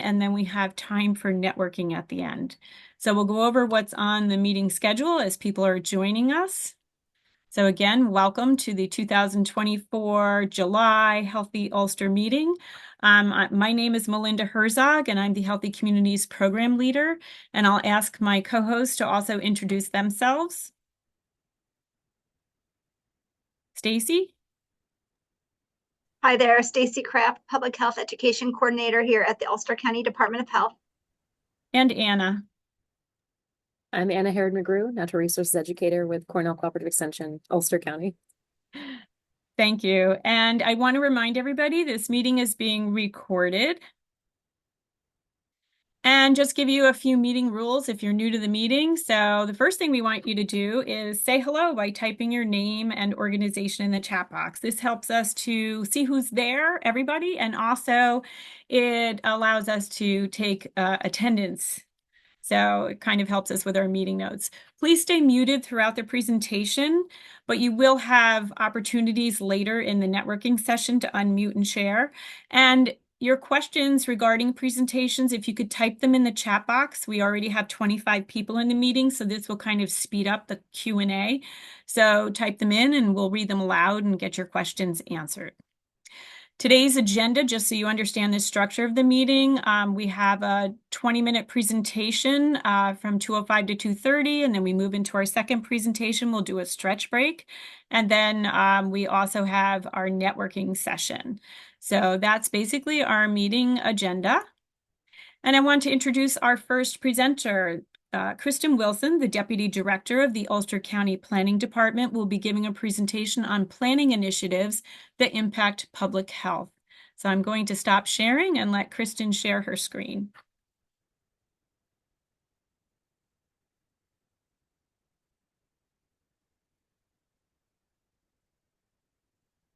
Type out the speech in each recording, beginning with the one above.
and then we have time for networking at the end. So we'll go over what's on the meeting schedule as people are joining us. So again, welcome to the 2024 July Healthy Ulster meeting. My name is Melinda Herzog, and I'm the Healthy Communities Program Leader, and I'll ask my co-hosts to also introduce themselves. Stacy? Hi there, Stacy Kraft, Public Health Education Coordinator here at the Ulster County Department of Health. And Anna. I'm Anna Herod-McGrew, Natural Resources Educator with Cornell Cooperative Extension, Ulster County. Thank you. And I want to remind everybody this meeting is being recorded. And just give you a few meeting rules if you're new to the meeting. So the first thing we want you to do is say hello by typing your name and organization in the chat box. This helps us to see who's there, everybody, and also it allows us to take attendance. So it kind of helps us with our meeting notes. Please stay muted throughout the presentation, but you will have opportunities later in the networking session to unmute and share. And your questions regarding presentations, if you could type them in the chat box. We already have 25 people in the meeting, so this will kind of speed up the Q&A. So type them in and we'll read them aloud and get your questions answered. Today's agenda, just so you understand the structure of the meeting, we have a 20-minute presentation from 2:05 to 2:30, and then we move into our second presentation. We'll do a stretch break, and then we also have our networking session. So that's basically our meeting agenda. And I want to introduce our first presenter. Kristen Wilson, the Deputy Director of the Ulster County Planning Department, will be giving a presentation on planning initiatives that impact public health. So I'm going to stop sharing and let Kristen share her screen.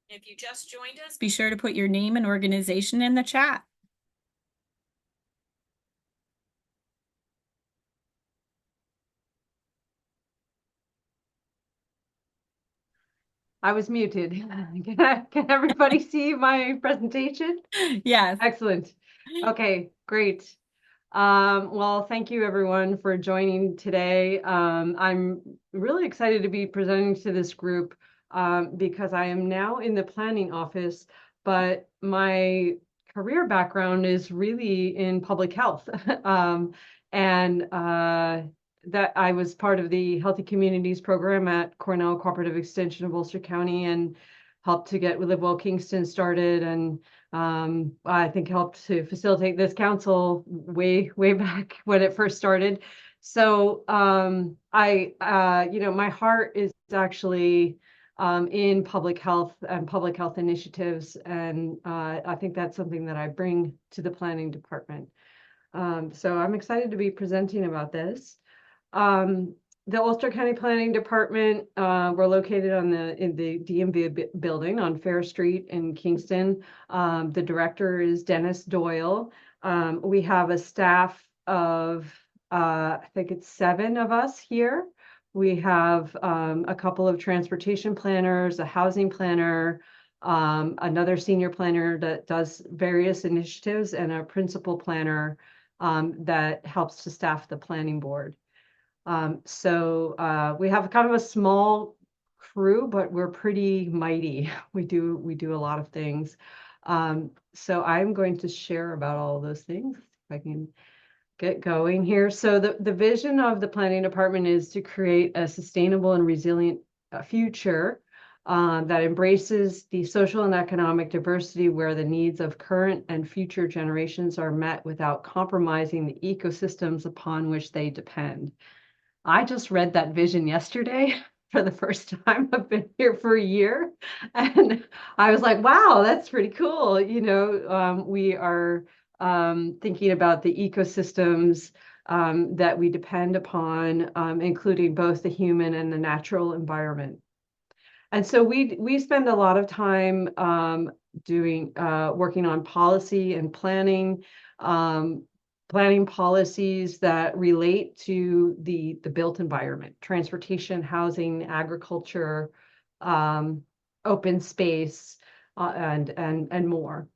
If you just joined us, be sure to put your name and organization in the chat. I was muted. Can everybody see my presentation? Yes. Excellent. Okay, great. Well, thank you everyone for joining today. I'm really excited to be presenting to this group because I am now in the planning office, but my career background is really in public health. And that I was part of the Healthy Communities program at Cornell Cooperative Extension of Ulster County and helped to get Live Well Kingston started, and I think helped to facilitate this council way back when it first started. So my heart is actually in public health and public health initiatives, and I think that's something that I bring to the planning department. So I'm excited to be presenting about this. The Ulster County Planning Department, we're located in the DMV building on Fair Street in Kingston. The director is Dennis Doyle. We have a staff of, I think it's 7 of us here. We have a couple of transportation planners, a housing planner, another senior planner that does various initiatives, and a principal planner that helps to staff the planning board. So we have kind of a small crew, but we're pretty mighty. We do a lot of things. So I'm going to share about all of those things if I can get going here. So the vision of the planning department is to create a sustainable and resilient future that embraces the social and economic diversity, where the needs of current and future generations are met without compromising the ecosystems upon which they depend. I just read that vision yesterday for the first time. I've been here for a year, and I was like, wow, that's pretty cool. We are thinking about the ecosystems that we depend upon, including both the human and the natural environment. And so we spend a lot of time working on policy and planning policies that relate to the built environment: transportation, housing, agriculture, open space, and more.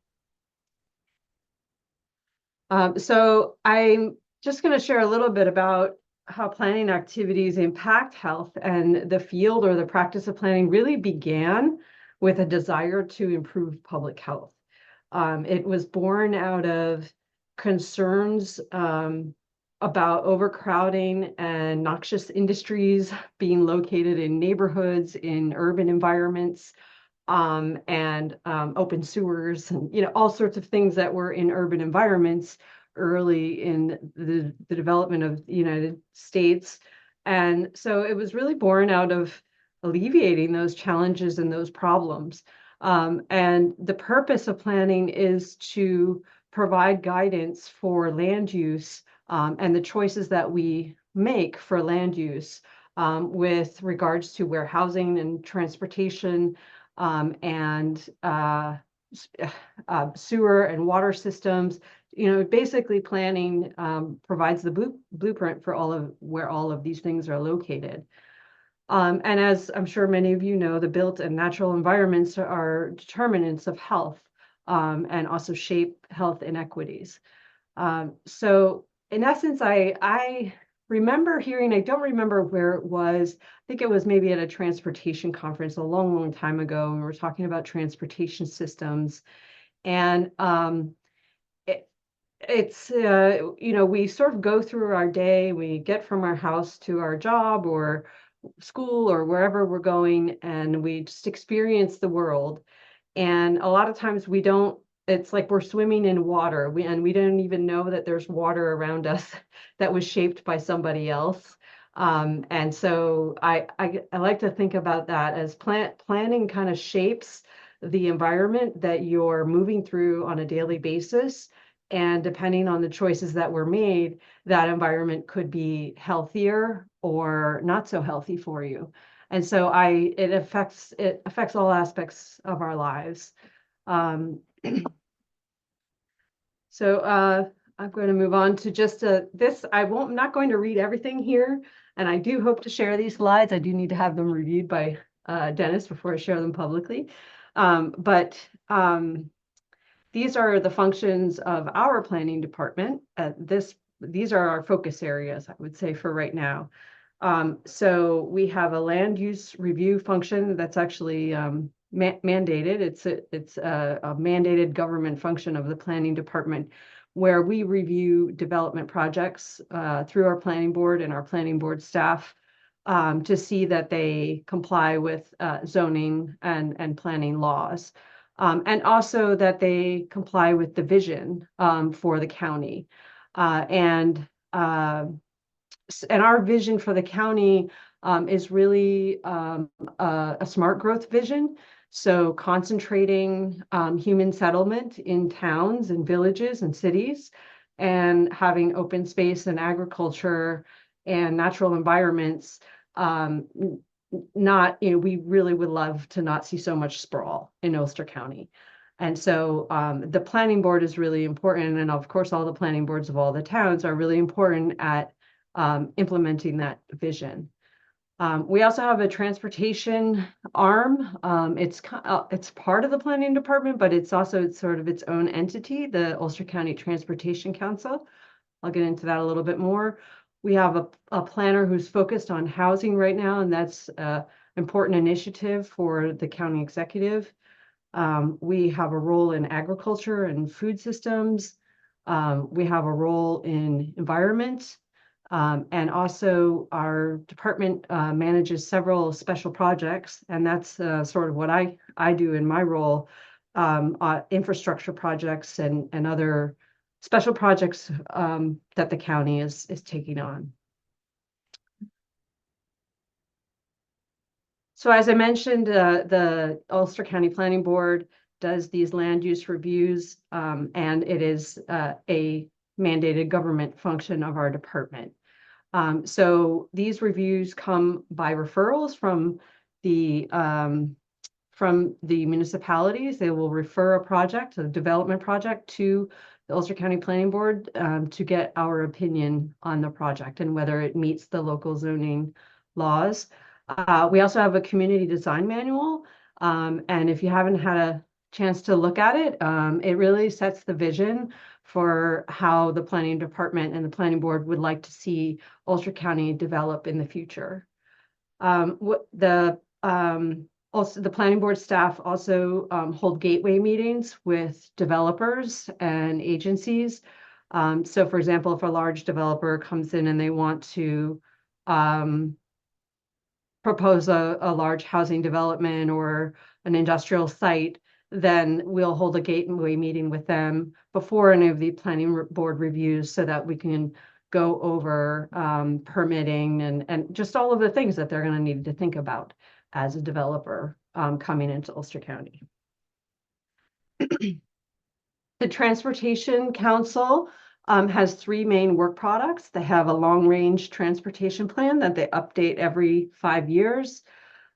So I'm just going to share a little bit about how planning activities impact health, and the field or the practice of planning really began with a desire to improve public health. It was born out of concerns about overcrowding and noxious industries being located in neighborhoods, in urban environments, and open sewers, and all sorts of things that were in urban environments early in the development of the United States. And so it was really born out of alleviating those challenges and those problems. And the purpose of planning is to provide guidance for land use, and the choices that we make for land use, with regards to where housing and transportation, and sewer and water systems. Basically planning provides the blueprint for where all of these things are located. And as I'm sure many of you know, the built and natural environments are determinants of health, and also shape health inequities. So in essence, I remember hearing, I don't remember where it was. I think it was maybe at a transportation conference a long, long time ago. And we were talking about transportation systems. And it's we sort of go through our day, we get from our house to our job or school or wherever we're going, and we just experience the world. And a lot of times we don't, it's like we're swimming in water. We don't even know that there's water around us that was shaped by somebody else. And so I like to think about that as planning kind of shapes the environment that you're moving through on a daily basis. And depending on the choices that were made, that environment could be healthier or not so healthy for you. And so it affects all aspects of our lives. So I'm going to move on to just this. I'm not going to read everything here, and I do hope to share these slides. I do need to have them reviewed by Dennis before I share them publicly. But these are the functions of our planning department. These are our focus areas, I would say, for right now. So we have a land use review function that's actually mandated. It's a mandated government function of the planning department, where we review development projects through our planning board and our planning board staff, to see that they comply with zoning and planning laws, and also that they comply with the vision for the county. And our vision for the county is really a smart growth vision. So concentrating human settlement in towns and villages and cities, and having open space and agriculture and natural environments. We really would love to not see so much sprawl in Ulster County. And so the planning board is really important. And of course, all the planning boards of all the towns are really important at implementing that vision. We also have a transportation arm. It's part of the planning department, but it's sort of its own entity, the Ulster County Transportation Council. I'll get into that a little bit more. We have a planner who's focused on housing right now, and that's an important initiative for the county executive. We have a role in agriculture and food systems. We have a role in environment. And also our department manages several special projects, and that's sort of what I do in my role, infrastructure projects and other special projects that the county is taking on. So as I mentioned, the Ulster County Planning Board does these land use reviews, and it is a mandated government function of our department. So these reviews come by referrals from the municipalities. They will refer a development project, to the Ulster County Planning Board to get our opinion on the project and whether it meets the local zoning laws. We also have a community design manual, and if you haven't had a chance to look at it, it really sets the vision for how the planning department and the planning board would like to see Ulster County develop in the future. Also, the planning board staff also hold gateway meetings with developers and agencies. So for example, if a large developer comes in and they want to propose a large housing development or an industrial site, then we'll hold a gateway meeting with them before any of the planning board reviews so that we can go over permitting and just all of the things that they're going to need to think about as a developer coming into Ulster County. The Transportation Council has three main work products. They have a long-range transportation plan that they update every 5 years.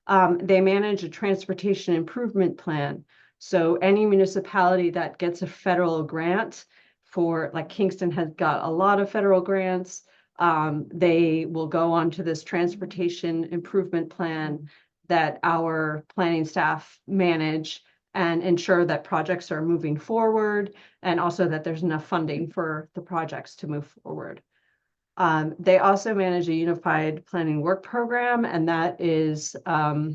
They manage a transportation improvement plan. So any municipality that gets a federal grant for, like Kingston has got a lot of federal grants, they will go on to this transportation improvement plan that our planning staff manage and ensure that projects are moving forward and also that there's enough funding for the projects to move forward. They also manage a unified planning work program, and that is a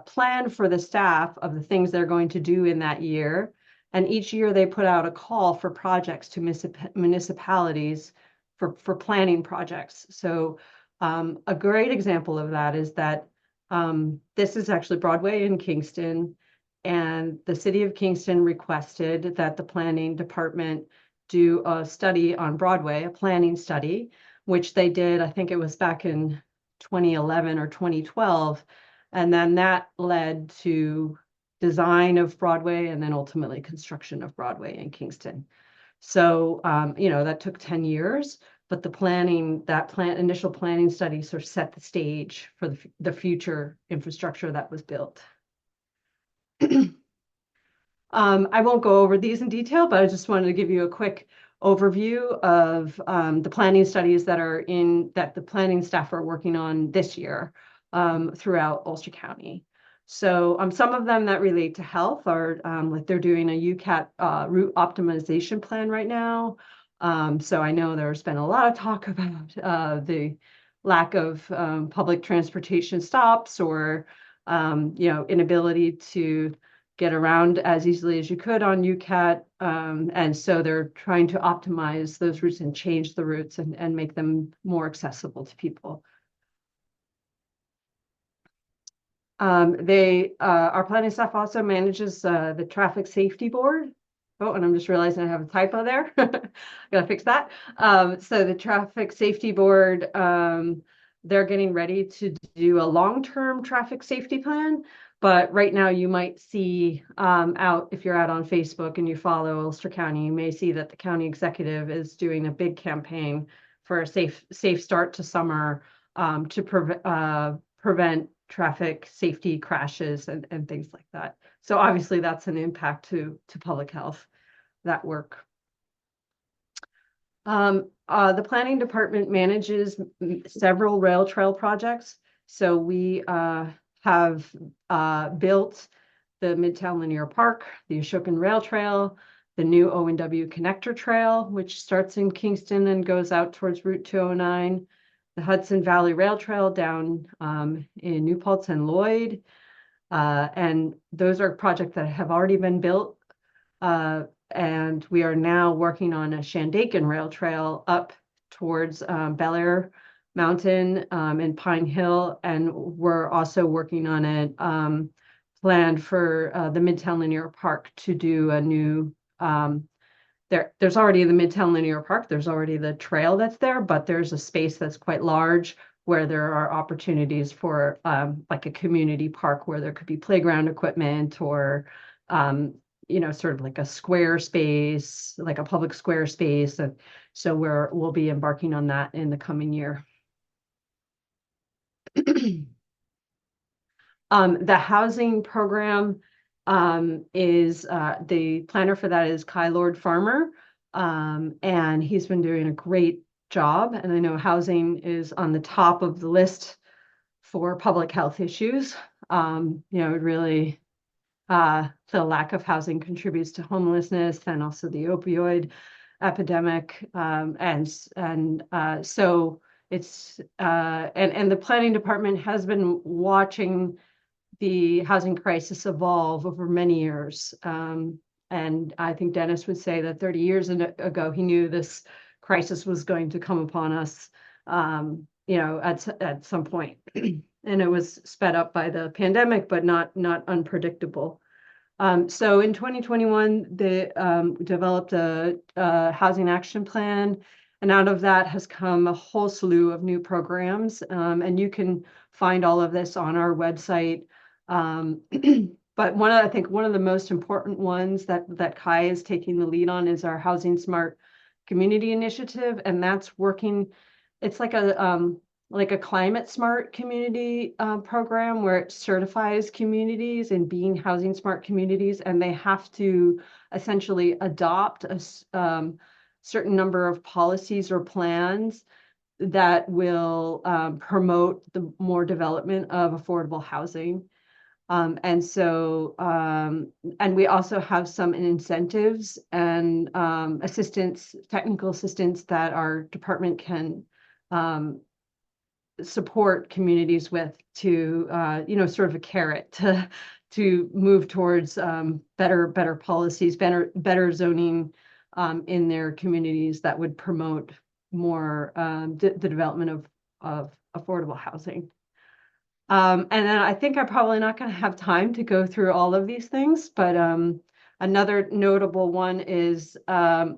plan for the staff of the things they're going to do in that year. And each year they put out a call for projects to municipalities for planning projects. So a great example of that is that this is actually Broadway in Kingston, and the city of Kingston requested that the planning department do a study on Broadway, a planning study, which they did, I think it was back in 2011 or 2012. And then that led to design of Broadway and then ultimately construction of Broadway in Kingston. So, that took 10 years, but initial planning study sort of set the stage for the future infrastructure that was built. I won't go over these in detail, but I just wanted to give you a quick overview of the planning studies that the planning staff are working on this year throughout Ulster County. So some of them that relate to health are like they're doing a UCAT route optimization plan right now. So I know there's been a lot of talk about the lack of public transportation stops or inability to get around as easily as you could on UCAT. And so they're trying to optimize those routes and change the routes and make them more accessible to people. Our planning staff also manages the traffic safety board. Oh, and I'm just realizing I have a typo there. Gotta fix that. So the traffic safety board, they're getting ready to do a long-term traffic safety plan. But right now you might see if you're out on Facebook and you follow Ulster County, you may see that the county executive is doing a big campaign for a safe start to summer to prevent traffic safety crashes and things like that. So obviously that's an impact to public health, that work. The planning department manages several rail trail projects. So we have built the Midtown Linear Park, the Ashokan Rail Trail, the new O&W Connector Trail, which starts in Kingston and goes out towards Route 209, the Hudson Valley Rail Trail down in New Paltz and Lloyd. And those are projects that have already been built. And we are now working on a Shandaken Rail Trail up towards Bel Air Mountain in Pine Hill. And we're also working on a plan for the Midtown Linear Park to do a new there's already the Midtown Linear Park, there's already the trail that's there, but there's a space that's quite large where there are opportunities for like a community park where there could be playground equipment or, sort of like a square space, like a public square space. And so we'll be embarking on that in the coming year. The housing program is the planner for that is Kai Lord Farmer, and he's been doing a great job. And I know housing is on the top of the list for public health issues. It really the lack of housing contributes to homelessness and also the opioid epidemic. So it's and the planning department has been watching the housing crisis evolve over many years. And I think Dennis would say that 30 years ago, he knew this crisis was going to come upon us, at some point. And it was sped up by the pandemic, but not unpredictable. So in 2021, they developed a housing action plan, and out of that has come a whole slew of new programs. And you can find all of this on our website. But I think one of the most important ones that Kai is taking the lead on is our Housing Smart Community Initiative, and that's working. It's like a climate smart community program where it certifies communities in being housing smart communities, and they have to essentially adopt a certain number of policies or plans that will promote the more development of affordable housing. And we also have some incentives and technical assistance that our department can support communities with to, sort of a carrot to move towards better policies, better zoning in their communities that would promote more the development of affordable housing. And then I think I'm probably not going to have time to go through all of these things, but another notable one is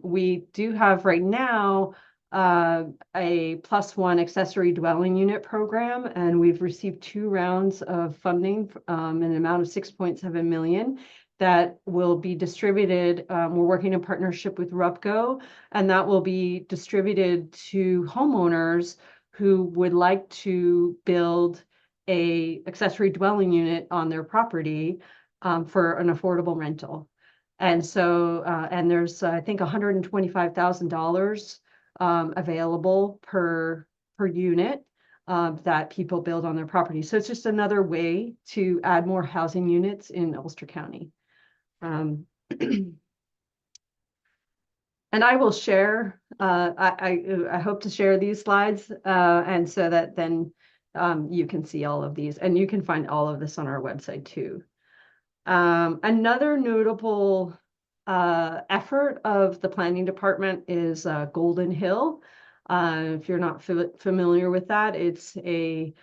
we do have right now a +1 accessory dwelling unit program, and we've received 2 rounds of funding in an amount of 6.7 million that will be distributed. We're working in partnership with RUPCO, and that will be distributed to homeowners who would like to build a accessory dwelling unit on their property for an affordable rental. And so, and there's, I think, $125,000 available per unit that people build on their property. So it's just another way to add more housing units in Ulster County. And I will share, I hope to share these slides, and so that then you can see all of these, and you can find all of this on our website too. Another notable effort of the planning department is Golden Hill. If you're not familiar with that, it's a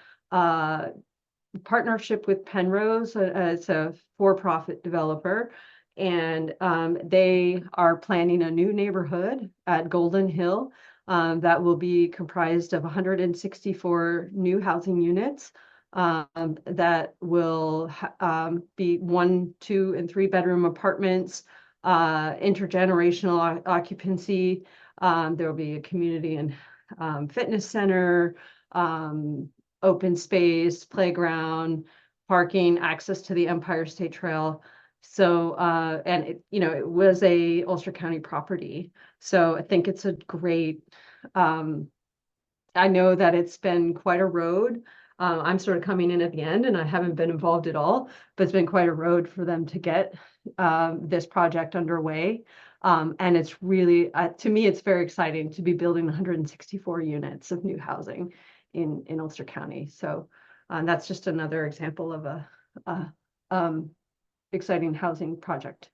partnership with Penrose. It's a for-profit developer, and they are planning a new neighborhood at Golden Hill that will be comprised of 164 new housing units that will be 1, 2, and 3 bedroom apartments, intergenerational occupancy. There will be a community and fitness center, open space, playground, parking, access to the Empire State Trail. So, and it was a Ulster County property. So I think it's a great, I know that it's been quite a road. I'm sort of coming in at the end and I haven't been involved at all, but it's been quite a road for them to get this project underway. And it's really, to me, it's very exciting to be building 164 units of new housing in Ulster County. So that's just another example of a exciting housing project.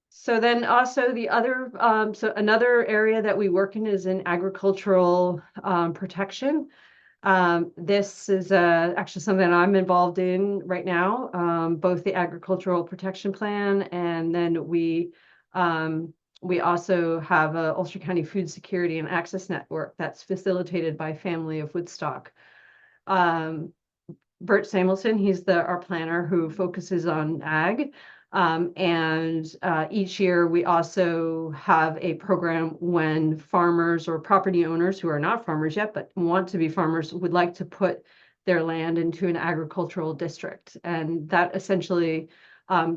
So then also the other, so another area that we work in is in agricultural protection. This is actually something that I'm involved in right now, both the agricultural protection plan, and then we also have a Ulster County Food Security and Access Network that's facilitated by Family of Woodstock. Bert Samuelson, he's our planner who focuses on ag. And each year we also have a program when farmers or property owners who are not farmers yet, but want to be farmers, would like to put their land into an agricultural district. And that essentially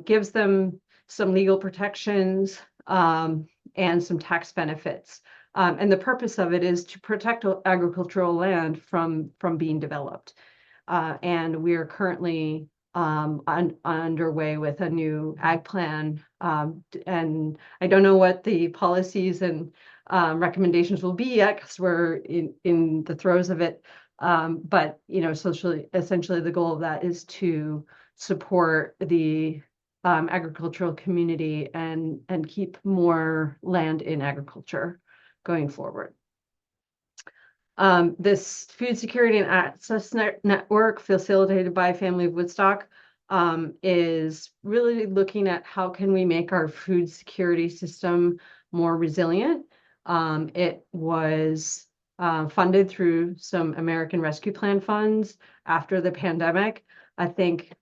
gives them some legal protections and some tax benefits. And the purpose of it is to protect agricultural land from being developed. And we are currently underway with a new ag plan. And I don't know what the policies and recommendations will be yet because we're in the throes of it. But essentially the goal of that is to support the agricultural community and keep more land in agriculture going forward. This food security and access network facilitated by Family of Woodstock is really looking at how can we make our food security system more resilient. It was funded through some American Rescue Plan funds after the pandemic. I think,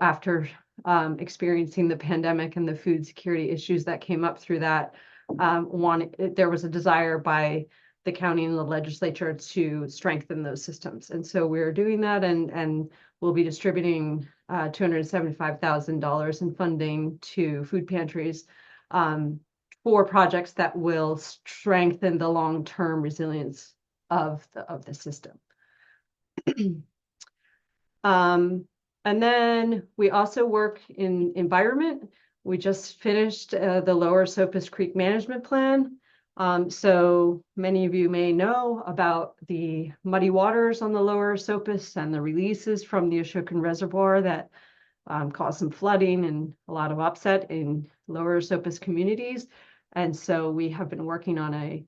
after experiencing the pandemic and the food security issues that came up through that, there was a desire by the county and the legislature to strengthen those systems. And so we're doing that, and we'll be distributing $275,000 in funding to food pantries for projects that will strengthen the long-term resilience of the system. And then we also work in environment. We just finished the Lower Sopus Creek Management Plan. So many of you may know about the muddy waters on the Lower Sopus and the releases from the Ashokan Reservoir that caused some flooding and a lot of upset in Lower Sopus communities. And so we have been working on a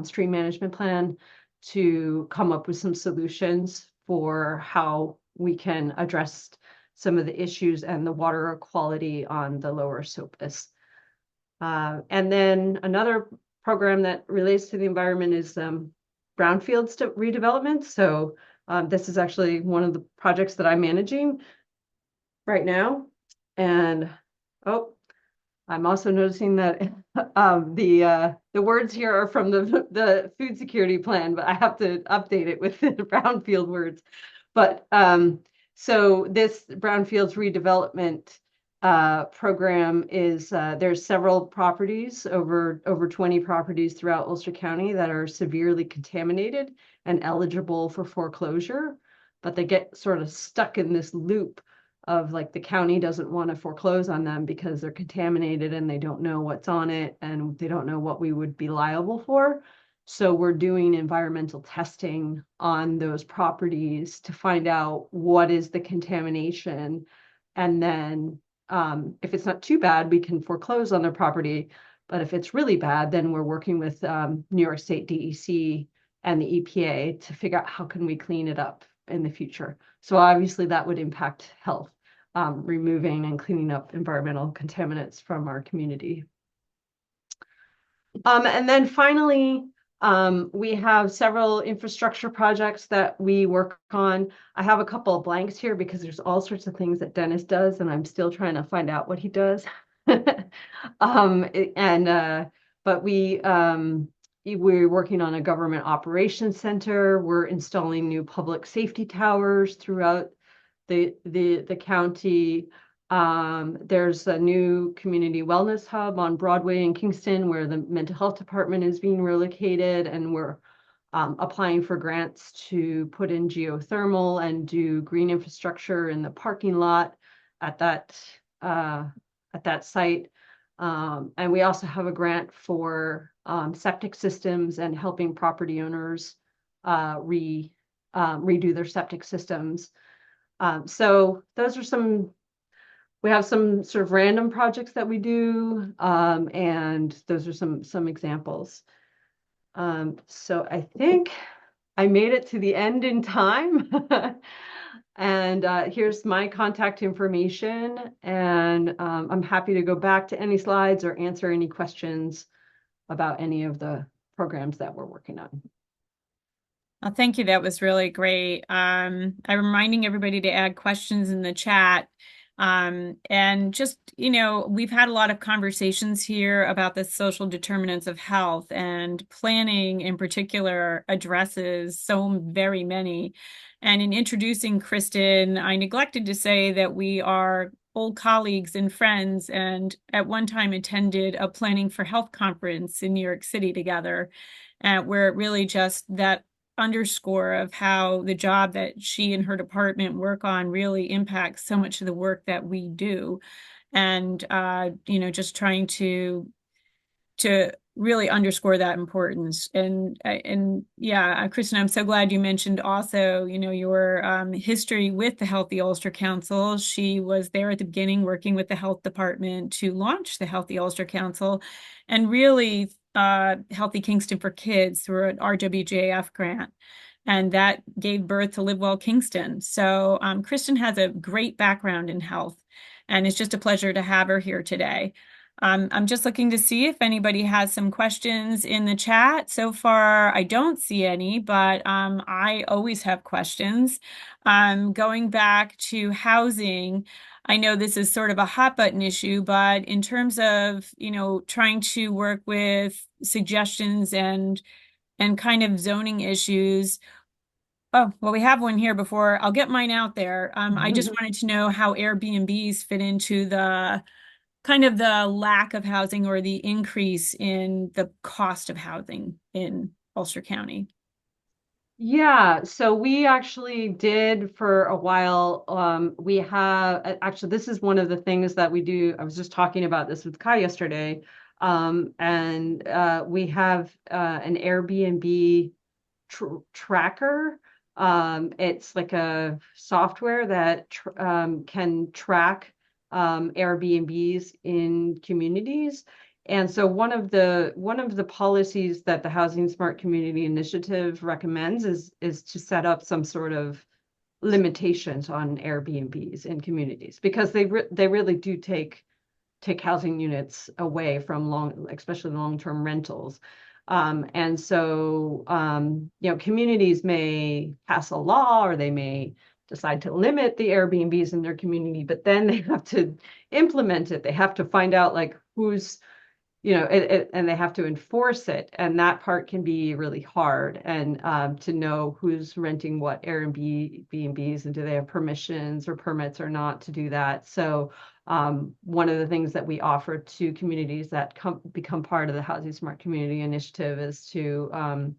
stream management plan to come up with some solutions for how we can address some of the issues and the water quality on the Lower Sopus. And then another program that relates to the environment is brownfields redevelopment. So this is actually one of the projects that I'm managing right now. And I'm also noticing that the words here are from the food security plan, but I have to update it with the brownfield words. But so this brownfields redevelopment program is there's several properties, over 20 properties throughout Ulster County that are severely contaminated and eligible for foreclosure, but they get sort of stuck in this loop of like the county doesn't want to foreclose on them because they're contaminated and they don't know what's on it and they don't know what we would be liable for. So we're doing environmental testing on those properties to find out what is the contamination. And then if it's not too bad, we can foreclose on their property. But if it's really bad, then we're working with New York State DEC and the EPA to figure out how can we clean it up in the future. So obviously that would impact health, removing and cleaning up environmental contaminants from our community. And then finally, we have several infrastructure projects that we work on. I have a couple of blanks here because there's all sorts of things that Dennis does, and I'm still trying to find out what he does. But we're working on a government operations center. We're installing new public safety towers throughout the county. There's a new community wellness hub on Broadway in Kingston where the mental health department is being relocated, and we're applying for grants to put in geothermal and do green infrastructure in the parking lot at that site. And we also have a grant for septic systems and helping property owners redo their septic systems. So those are we have some sort of random projects that we do, and those are some examples. So I think I made it to the end in time. And here's my contact information, and I'm happy to go back to any slides or answer any questions about any of the programs that we're working on. Well, thank you. That was really great. I'm reminding everybody to add questions in the chat. And just, we've had a lot of conversations here about the social determinants of health, and planning in particular addresses so very many. And in introducing Kristen, I neglected to say that we are old colleagues and friends, and at one time attended a Planning for Health conference in New York City together, where it really just that underscore of how the job that she and her department work on really impacts so much of the work that we do. And, just trying to really underscore that importance. And yeah, Kristen, I'm so glad you mentioned also, your history with the Healthy Ulster Council. She was there at the beginning working with the health department to launch the Healthy Ulster Council and really Healthy Kingston for Kids through an RWJF grant. And that gave birth to Live Well Kingston. So Kristen has a great background in health, and it's just a pleasure to have her here today. I'm just looking to see if anybody has some questions in the chat. So far, I don't see any, but I always have questions. Going back to housing, I know this is sort of a hot button issue, but in terms of, trying to work with suggestions and kind of zoning issues. Oh, well, we have one here before. I'll get mine out there. I just wanted to know how Airbnbs fit into the kind of the lack of housing or the increase in the cost of housing in Ulster County. Yeah, so we actually did for a while. We have actually, this is one of the things that we do. I was just talking about this with Kai yesterday. And we have an Airbnb tracker. It's like a software that can track Airbnbs in communities. And so one of the policies that the Housing Smart Community Initiative recommends is to set up some sort of limitations on Airbnbs in communities, because they really do take housing units away from especially long-term rentals. And so, communities may pass a law, or they may decide to limit the Airbnbs in their community, but then they have to implement it. They have to find out like who's, and they have to enforce it. And that part can be really hard. And to know who's renting what Airbnbs, and do they have permissions or permits or not to do that. So one of the things that we offer to communities that become part of the Housing Smart Community Initiative is to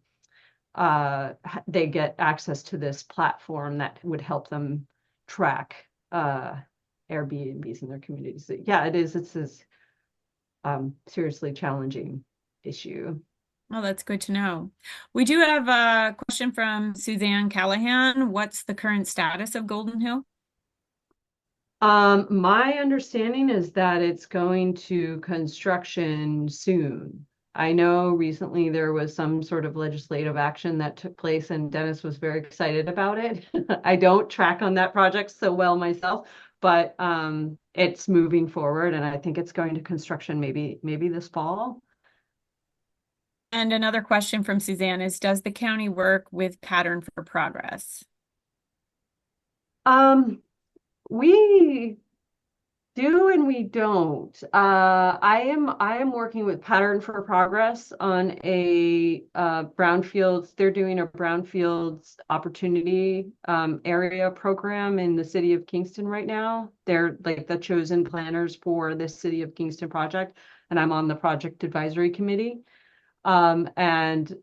they get access to this platform that would help them track Airbnbs in their communities. So, yeah, it's this seriously challenging issue. Oh, that's good to know. We do have a question from Suzanne Callahan. What's the current status of Golden Hill? My understanding is that it's going to construction soon. I know recently there was some sort of legislative action that took place, and Dennis was very excited about it. I don't track on that project so well myself, but it's moving forward, and I think it's going to construction maybe this fall. And another question from Suzanne is, does the county work with Pattern for Progress? We do and we don't. I am working with Pattern for Progress on a brownfields. They're doing a brownfields opportunity area program in the city of Kingston right now. They're like the chosen planners for this city of Kingston project, and I'm on the project advisory committee. And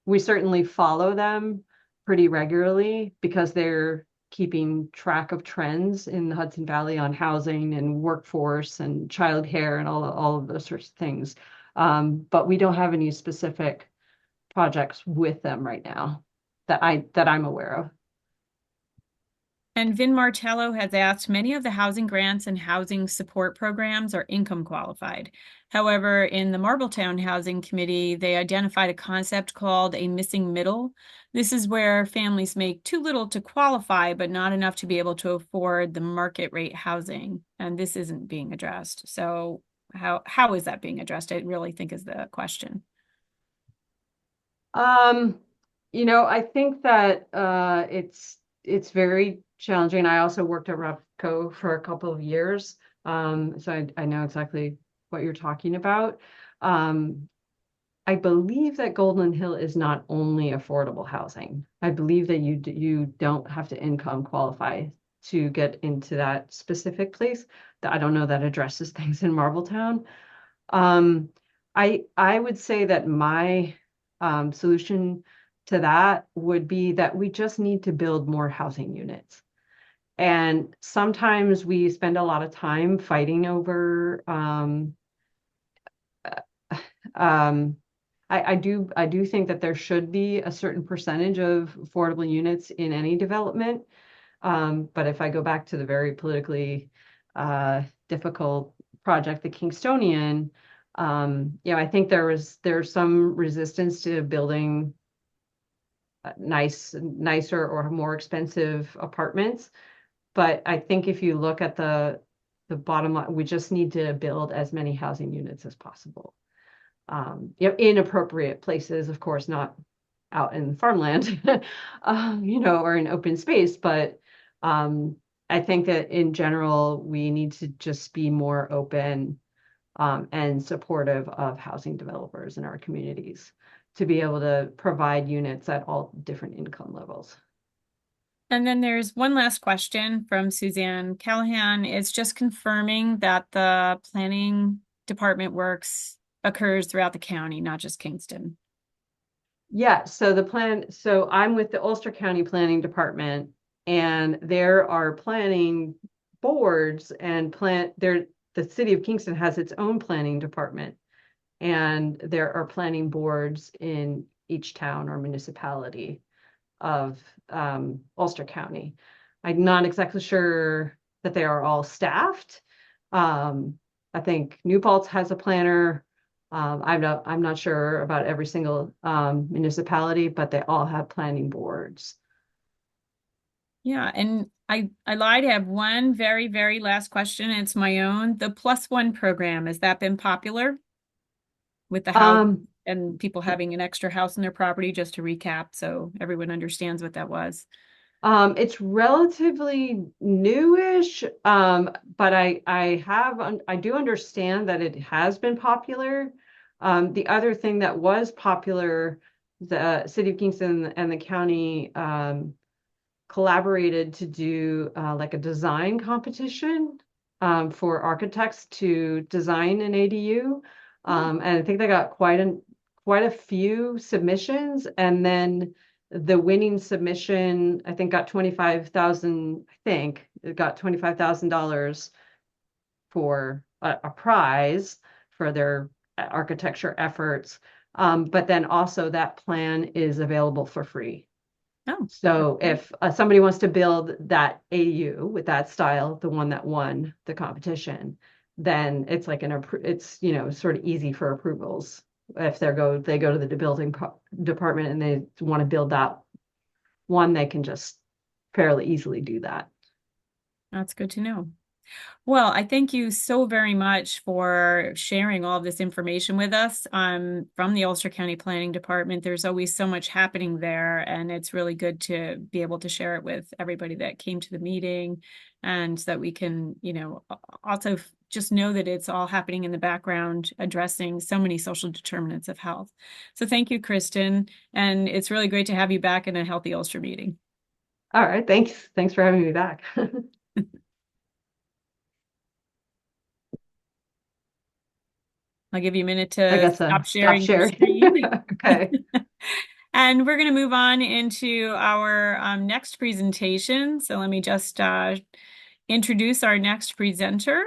we certainly follow them pretty regularly because they're keeping track of trends in the Hudson Valley on housing and workforce and childcare and all of those sorts of things. But we don't have any specific projects with them right now that I'm aware of. And Vin Martello has asked, many of the housing grants and housing support programs are income qualified. However, in the Marbletown Housing Committee, they identified a concept called a missing middle. This is where families make too little to qualify, but not enough to be able to afford the market rate housing. And this isn't being addressed. So how is that being addressed? I really think is the question. I think that it's very challenging. I also worked at Repco for a couple of years, so I know exactly what you're talking about. I believe that Golden Hill is not only affordable housing. I believe that you don't have to income qualify to get into that specific place. That I don't know that addresses things in Marbletown. I would say that my solution to that would be that we just need to build more housing units. And sometimes we spend a lot of time fighting over um, I do think that there should be a certain percentage of affordable units in any development. But if I go back to the very politically difficult project, the Kingstonian, I think there's some resistance to building nicer or more expensive apartments. But I think if you look at the bottom line, we just need to build as many housing units as possible. In appropriate places, of course, not out in farmland, or in open space. But I think that in general, we need to just be more open and supportive of housing developers in our communities to be able to provide units at all different income levels. And then there's one last question from Suzanne Callahan. It's just confirming that the planning department works occurs throughout the county, not just Kingston. Yeah, so I'm with the Ulster County Planning Department, and there are planning boards and the city of Kingston has its own planning department, and there are planning boards in each town or municipality of Ulster County. I'm not exactly sure that they are all staffed. I think New Paltz has a planner. I'm not sure about every single municipality, but they all have planning boards. Yeah, and I lied. I have one very, very last question. It's my own. The +1 program, has that been popular with the house and people having an extra house in their property? Just to recap, so everyone understands what that was. It's relatively newish, but I do understand that it has been popular. The other thing that was popular, the city of Kingston and the county collaborated to do like a design competition for architects to design an ADU. And I think they got quite a few submissions, and then the winning submission, I think, got $25,000 for a prize for their architecture efforts. But then also that plan is available for free. Oh, So if somebody wants to build that AU with that style, the one that won the competition, then it's like it's sort of easy for approvals. If they go to the building department and they want to build that one, they can just fairly easily do that. that's good to know. Well, I thank you so very much for sharing all of this information with us from the Ulster County Planning Department. There's always so much happening there, and it's really good to be able to share it with everybody that came to the meeting, and so that we can, also just know that it's all happening in the background, addressing so many social determinants of health. So thank you, Kristen, and it's really great to have you back in a Healthy Ulster meeting. All right, thanks. Thanks for having me back. I'll give you a minute I to guess stop stop sharing your sharing. screen. Okay. And we're going to move on into our next presentation. So let me just introduce our next presenter.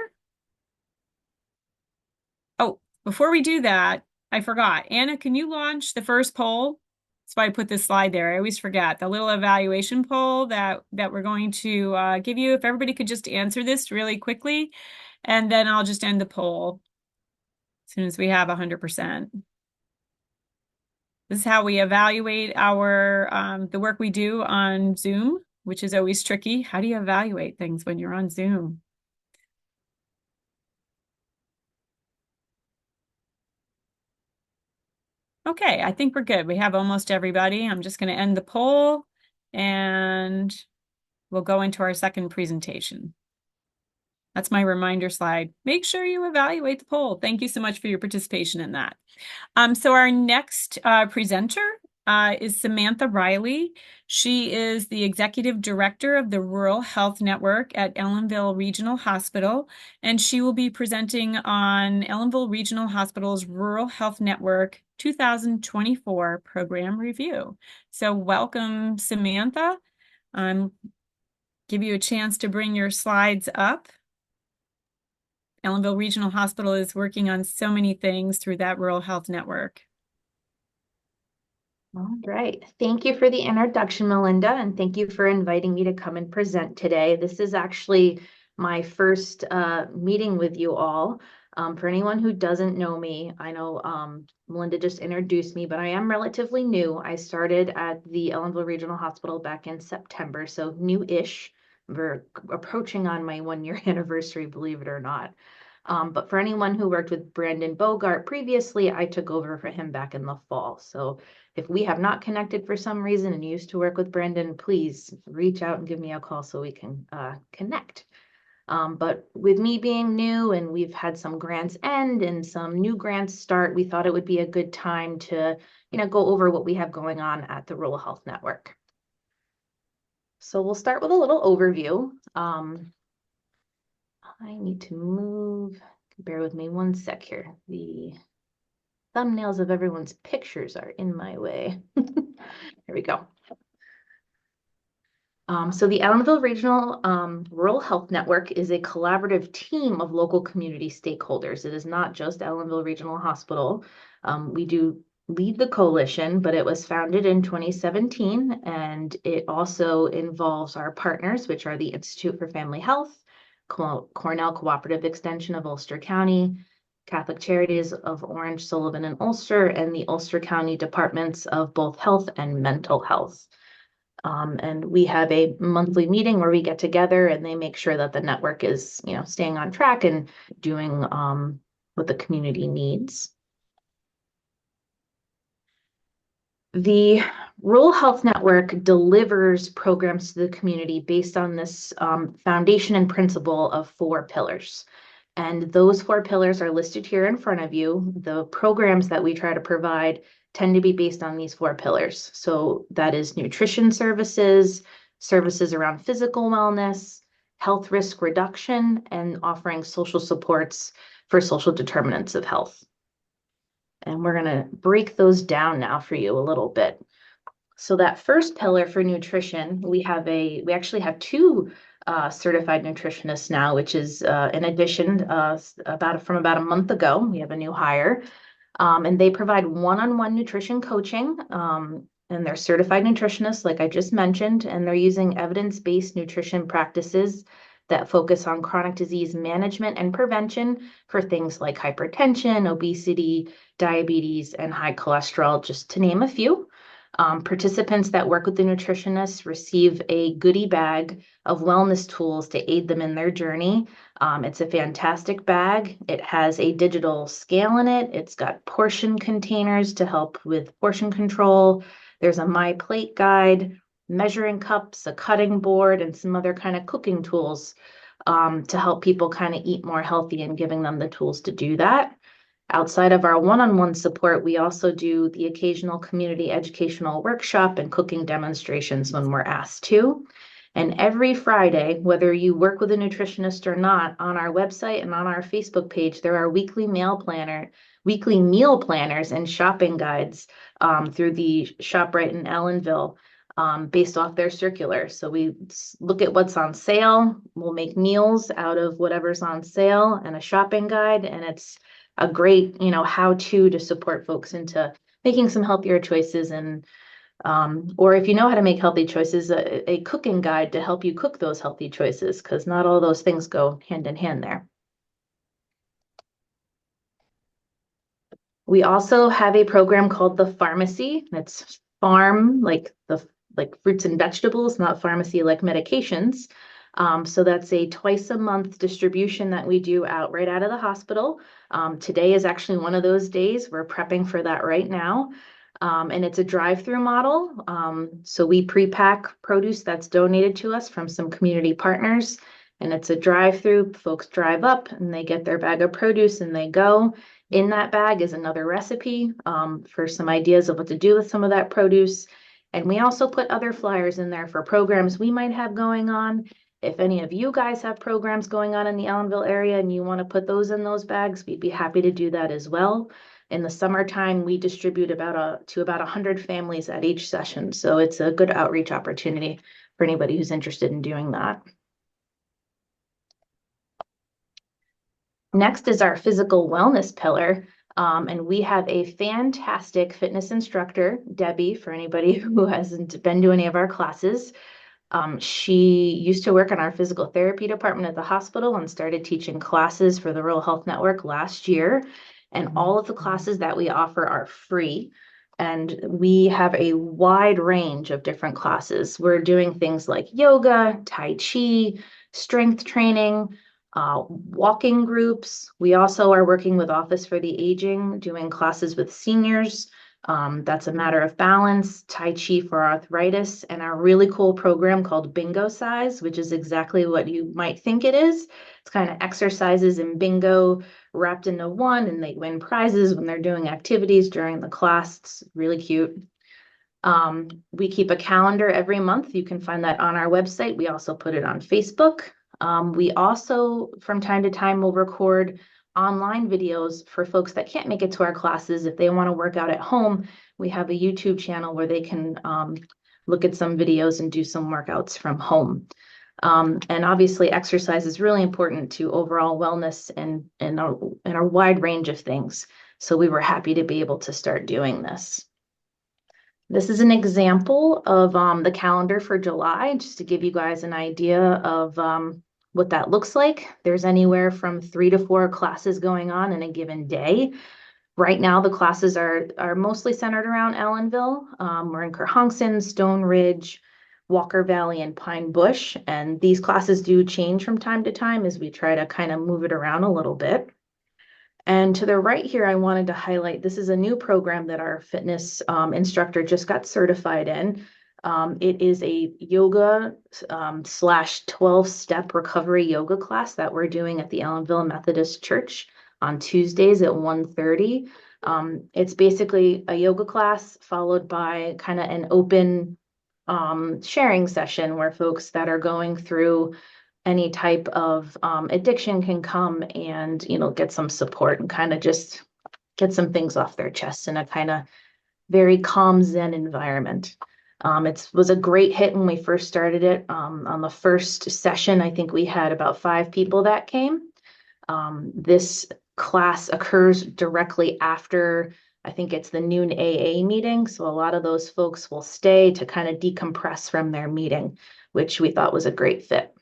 Oh, before we do that, I forgot. Anna, can you launch the first poll? That's why I put this slide there. I always forget the little evaluation poll that we're going to give you. If everybody could just answer this really quickly, and then I'll just end the poll as soon as we have 100%. This is how we evaluate our the work we do on Zoom, which is always tricky. How do you evaluate things when you're on Zoom? Okay, I think we're good. We have almost everybody. I'm just going to end the poll and we'll go into our second presentation. That's my reminder slide. Make sure you evaluate the poll. Thank you so much for your participation in that. So our next presenter is Samantha Riley. She is the Executive Director of the Rural Health Network at Ellenville Regional Hospital, and she will be presenting on Ellenville Regional Hospital's Rural Health Network 2024 program review. So welcome, Samantha. Give you a chance to bring your slides up. Ellenville Regional Hospital is working on so many things through that Rural Health Network. All right. Thank you for the introduction, Melinda, and thank you for inviting me to come and present today. This is actually my first meeting with you all. For anyone who doesn't know me, I know Melinda just introduced me, but I am relatively new. I started at the Ellenville Regional Hospital back in September, so new-ish. We're approaching on my 1-year anniversary, believe it or not. But for anyone who worked with Brandon Bogart previously, I took over for him back in the fall. So if we have not connected for some reason and you used to work with Brandon, please reach out and give me a call so we can connect. But with me being new and we've had some grants end and some new grants start, we thought it would be a good time to, go over what we have going on at the Rural Health Network. So we'll start with a little overview. I need to move, bear with me one sec here. The thumbnails of everyone's pictures are in my way. Here we go. So the Ellenville Regional Rural Health Network is a collaborative team of local community stakeholders. It is not just Ellenville Regional Hospital. We do lead the coalition, but it was founded in 2017, and it also involves our partners, which are the Institute for Family Health, Cornell Cooperative Extension of Ulster County, Catholic Charities of Orange, Sullivan, and Ulster, and the Ulster County Departments of both Health and Mental Health. And we have a monthly meeting where we get together and they make sure that the network is, staying on track and doing what the community needs. The Rural Health Network delivers programs to the community based on this foundation and principle of 4 pillars. And those 4 pillars are listed here in front of you. The programs that we try to provide tend to be based on these 4 pillars. So that is nutrition services, services around physical wellness, health risk reduction, and offering social supports for social determinants of health. And we're going to break those down now for you a little bit. So that first pillar for nutrition, we actually have 2 certified nutritionists now, which is in addition from about a month ago. We have a new hire, and they provide one-on-one nutrition coaching. And they're certified nutritionists, like I just mentioned, and they're using evidence-based nutrition practices that focus on chronic disease management and prevention for things like hypertension, obesity, diabetes, and high cholesterol, just to name a few. Participants that work with the nutritionists receive a goodie bag of wellness tools to aid them in their journey. It's a fantastic bag. It has a digital scale in it. It's got portion containers to help with portion control. There's a My Plate guide, measuring cups, a cutting board, and some other kind of cooking tools to help people kind of eat more healthy and giving them the tools to do that. Outside of our one-on-one support, we also do the occasional community educational workshop and cooking demonstrations when we're asked to. And every Friday, whether you work with a nutritionist or not, on our website and on our Facebook page, there are weekly meal planners and shopping guides through the ShopRite in Ellenville based off their circular. So we look at what's on sale. We'll make meals out of whatever's on sale and a shopping guide. And it's a great, how-to to support folks into making some healthier choices, and or if you know how to make healthy choices, a cooking guide to help you cook those healthy choices, because not all those things go hand in hand there. We also have a program called the Pharmacy. That's farm, like fruits and vegetables, not pharmacy like medications. So that's a twice-a-month distribution that we do right out of the hospital. Today is actually one of those days. We're prepping for that right now. And it's a drive-through model. So we pre-pack produce that's donated to us from some community partners. And it's a drive-through. Folks drive up and they get their bag of produce and they go. In that bag is another recipe for some ideas of what to do with some of that produce. And we also put other flyers in there for programs we might have going on. If any of you guys have programs going on in the Allenville area and you want to put those in those bags, we'd be happy to do that as well. In the summertime, we distribute to about 100 families at each session. So it's a good outreach opportunity for anybody who's interested in doing that. Next is our physical wellness pillar. And we have a fantastic fitness instructor, Debbie, for anybody who hasn't been to any of our classes. She used to work in our physical therapy department at the hospital and started teaching classes for the Rural Health Network last year. And all of the classes that we offer are free. And we have a wide range of different classes. We're doing things like yoga, Tai Chi, strength training, walking groups. We also are working with Office for the Aging, doing classes with seniors. That's a matter of balance, Tai Chi for arthritis, and our really cool program called Bingo Size, which is exactly what you might think it is. It's kind of exercises in bingo wrapped into one, and they win prizes when they're doing activities during the class. It's really cute. We keep a calendar every month. You can find that on our website. We also put it on Facebook. We also, from time to time, will record online videos for folks that can't make it to our classes. If they want to work out at home, we have a YouTube channel where they can look at some videos and do some workouts from home. And obviously, exercise is really important to overall wellness and a wide range of things. So we were happy to be able to start doing this. This is an example of the calendar for July, just to give you guys an idea of what that looks like. There's anywhere from 3 to 4 classes going on in a given day. Right now, the classes are mostly centered around Allenville. We're in Kerhonkson, Stone Ridge, Walker Valley, and Pine Bush. And these classes do change from time to time as we try to kind of move it around a little bit. And to the right here, I wanted to highlight, this is a new program that our fitness instructor just got certified in. It is a yoga slash 12-step recovery yoga class that we're doing at the Allenville Methodist Church on Tuesdays at 1:30. It's basically a yoga class followed by kind of an open sharing session where folks that are going through any type of addiction can come and, get some support and kind of just get some things off their chest in a kind of very calm Zen environment. It was a great hit when we first started it. On the first session, I think we had about 5 people that came. This class occurs directly after, I think it's the noon AA meeting. So a lot of those folks will stay to kind of decompress from their meeting, which we thought was a great fit.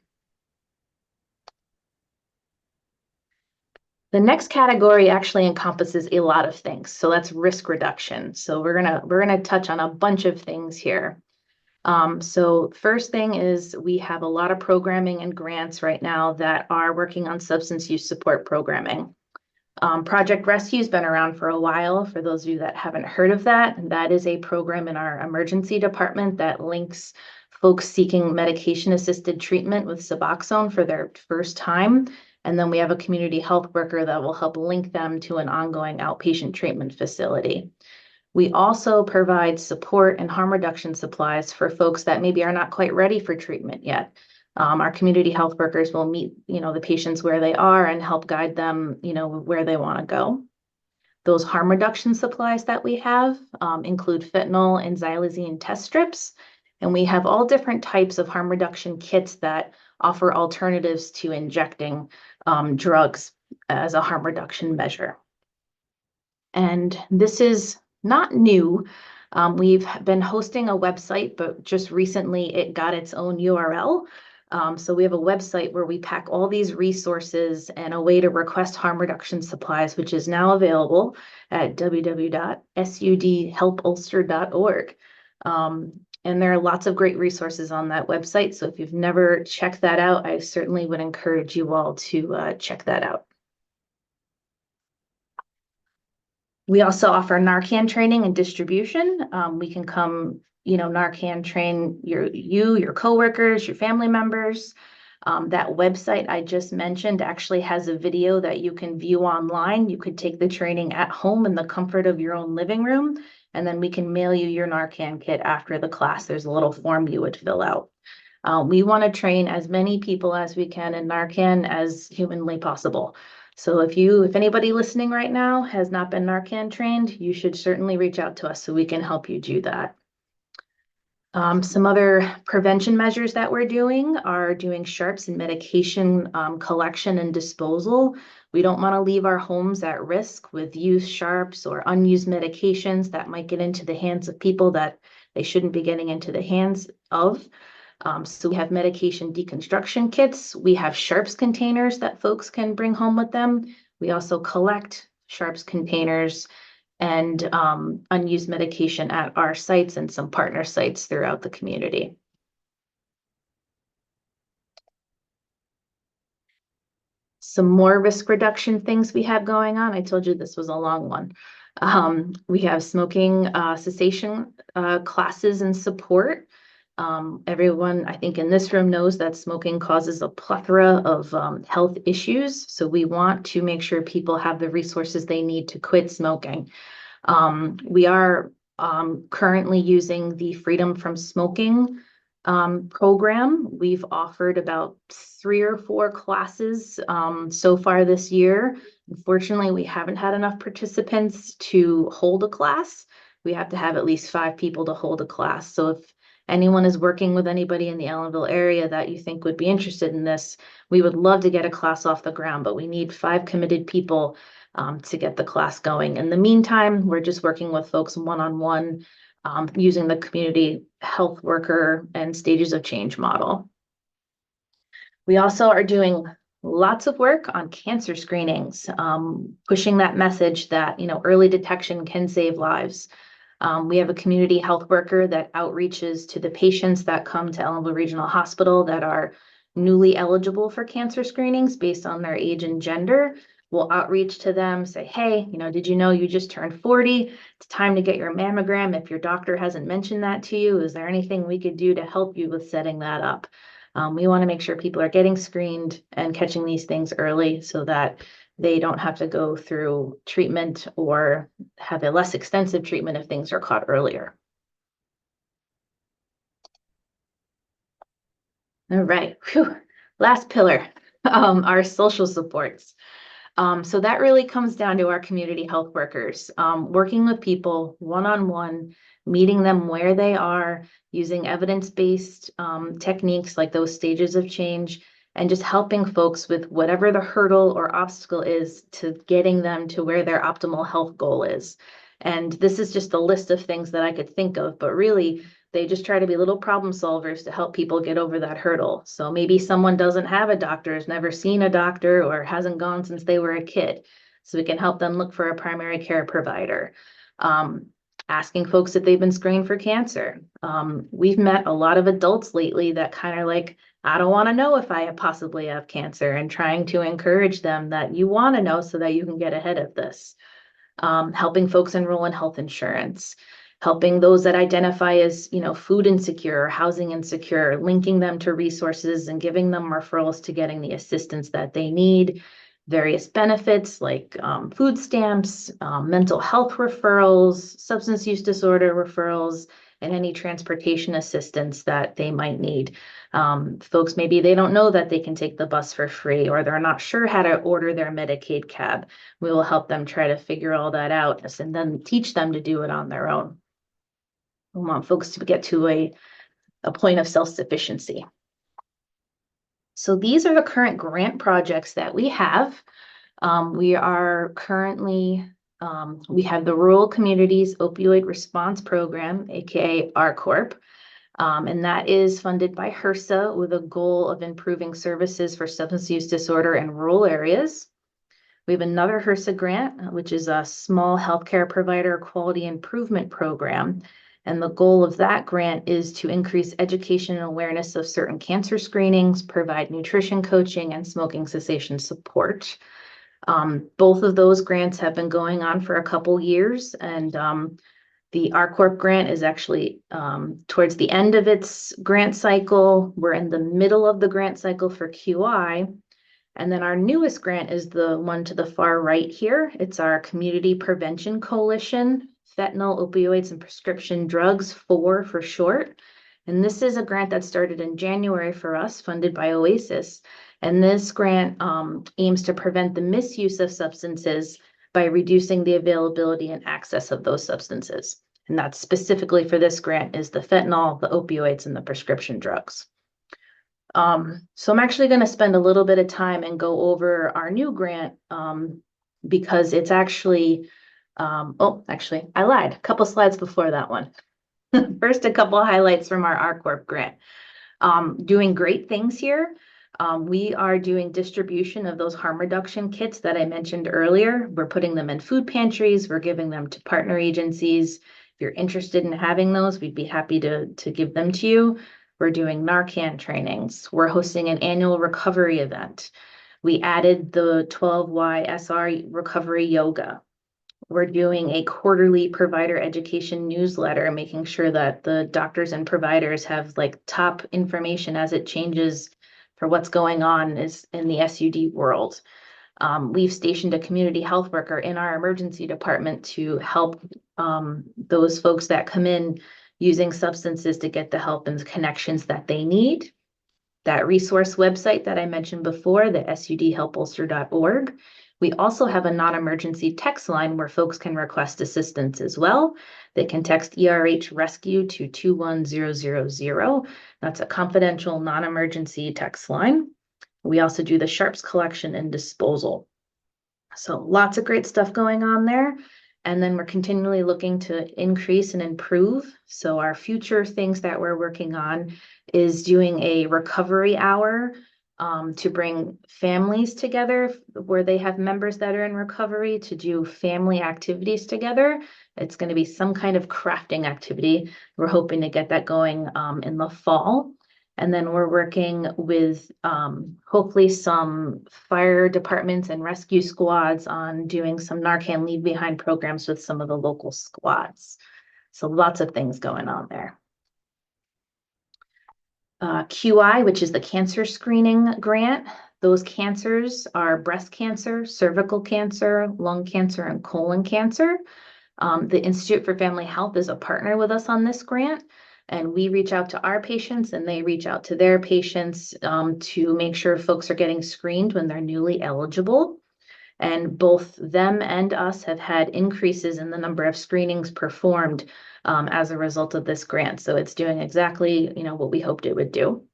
The next category actually encompasses a lot of things. So that's risk reduction. So we're gonna touch on a bunch of things here. So first thing is we have a lot of programming and grants right now that are working on substance use support programming. Project Rescue's been around for a while. For those of you that haven't heard of that, that is a program in our emergency department that links folks seeking medication-assisted treatment with Suboxone for their first time. And then we have a community health worker that will help link them to an ongoing outpatient treatment facility. We also provide support and harm reduction supplies for folks that maybe are not quite ready for treatment yet. Our community health workers will meet, the patients where they are and help guide them, where they want to go. Those harm reduction supplies that we have include fentanyl and xylazine test strips. And we have all different types of harm reduction kits that offer alternatives to injecting drugs as a harm reduction measure. And this is not new. We've been hosting a website, but just recently it got its own URL. So we have a website where we pack all these resources and a way to request harm reduction supplies, which is now available at www.sudhelpulster.org. And there are lots of great resources on that website. So if you've never checked that out, I certainly would encourage you all to check that out. We also offer Narcan training and distribution. We can come, Narcan train your coworkers, your family members. That website I just mentioned actually has a video that you can view online. You could take the training at home in the comfort of your own living room, and then we can mail you your Narcan kit after the class. There's a little form you would fill out. We want to train as many people as we can in Narcan as humanly possible. So if anybody listening right now has not been Narcan trained, you should certainly reach out to us so we can help you do that. Some other prevention measures that we're doing are doing sharps and medication collection and disposal. We don't want to leave our homes at risk with used sharps or unused medications that might get into the hands of people that they shouldn't be getting into the hands of. So we have medication deconstruction kits. We have sharps containers that folks can bring home with them. We also collect sharps containers and unused medication at our sites and some partner sites throughout the community. Some more risk reduction things we have going on. I told you this was a long one. We have smoking cessation classes and support. Everyone, I think in this room knows that smoking causes a plethora of health issues. So we want to make sure people have the resources they need to quit smoking. We are currently using the Freedom from Smoking program. We've offered about 3 or 4 classes so far this year. Unfortunately, we haven't had enough participants to hold a class. We have to have at least 5 people to hold a class. So if anyone is working with anybody in the Ellenville area that you think would be interested in this, we would love to get a class off the ground, but we need 5 committed people to get the class going. In the meantime, we're just working with folks one-on-one using the community health worker and stages of change model. We also are doing lots of work on cancer screenings, pushing that message that, early detection can save lives. We have a community health worker that outreaches to the patients that come to Ellenville Regional Hospital that are newly eligible for cancer screenings based on their age and gender. We'll outreach to them, say, hey, did you know you just turned 40? It's time to get your mammogram. If your doctor hasn't mentioned that to you, is there anything we could do to help you with setting that up? We want to make sure people are getting screened and catching these things early so that they don't have to go through treatment or have a less extensive treatment if things are caught earlier. All right, whew. Last pillar, our social supports. So that really comes down to our community health workers, working with people one-on-one, meeting them where they are, using evidence-based techniques like those stages of change, and just helping folks with whatever the hurdle or obstacle is to getting them to where their optimal health goal is. And this is just a list of things that I could think of, but really they just try to be little problem solvers to help people get over that hurdle. So maybe someone doesn't have a doctor, has never seen a doctor, or hasn't gone since they were a kid. So we can help them look for a primary care provider. Asking folks if they've been screened for cancer. We've met a lot of adults lately that kind of like, I don't want to know if I possibly have cancer, and trying to encourage them that you want to know so that you can get ahead of this. Helping folks enroll in health insurance. Helping those that identify as, food insecure, housing insecure, linking them to resources and giving them referrals to getting the assistance that they need. Various benefits like food stamps, mental health referrals, substance use disorder referrals, and any transportation assistance that they might need. Folks, maybe they don't know that they can take the bus for free, or they're not sure how to order their Medicaid cab. We will help them try to figure all that out and then teach them to do it on their own. We want folks to get to a point of self-sufficiency. So these are the current grant projects that we have. We are currently, we have the Rural Communities Opioid Response Program, aka RCORP, and that is funded by HRSA with a goal of improving services for substance use disorder in rural areas. We have another HRSA grant, which is a small healthcare provider quality improvement program. And the goal of that grant is to increase education and awareness of certain cancer screenings, provide nutrition coaching, and smoking cessation support. Both of those grants have been going on for a couple years, and The RCorp grant is actually towards the end of its grant cycle. We're in the middle of the grant cycle for QI. And then our newest grant is the one to the far right here. It's our Community Prevention Coalition, Fentanyl, Opioids, and Prescription Drugs, FOR for short. And this is a grant that started in January for us, funded by OASIS. And this grant aims to prevent the misuse of substances by reducing the availability and access of those substances. And that's specifically for this grant is the fentanyl, the opioids, and the prescription drugs. So I'm actually going to spend a little bit of time and go over our new grant because it's actually, actually, I lied. A couple slides before that one. First, a couple of highlights from our RCorp grant. Doing great things here. We are doing distribution of those harm reduction kits that I mentioned earlier. We're putting them in food pantries. We're giving them to partner agencies. If you're interested in having those, we'd be happy to give them to you. We're doing Narcan trainings. We're hosting an annual recovery event. We added the 12YSR recovery yoga. We're doing a quarterly provider education newsletter, making sure that the doctors and providers have like top information as it changes for what's going on is in the SUD world. We've stationed a community health worker in our emergency department to help those folks that come in using substances to get the help and the connections that they need. That resource website that I mentioned before, the sudhelpulster.org. We also have a non-emergency text line where folks can request assistance as well. They can text ERH Rescue to 21000. That's a confidential non-emergency text line. We also do the sharps collection and disposal. So lots of great stuff going on there. And then we're continually looking to increase and improve. So our future things that we're working on is doing a recovery hour to bring families together where they have members that are in recovery to do family activities together. It's going to be some kind of crafting activity. We're hoping to get that going in the fall. And then we're working with hopefully some fire departments and rescue squads on doing some Narcan leave behind programs with some of the local squads. So lots of things going on there. QI, which is the cancer screening grant. Those cancers are breast cancer, cervical cancer, lung cancer, and colon cancer. The Institute for Family Health is a partner with us on this grant. And we reach out to our patients and they reach out to their patients to make sure folks are getting screened when they're newly eligible. And both them and us have had increases in the number of screenings performed as a result of this grant. So it's doing exactly, what we hoped it would do.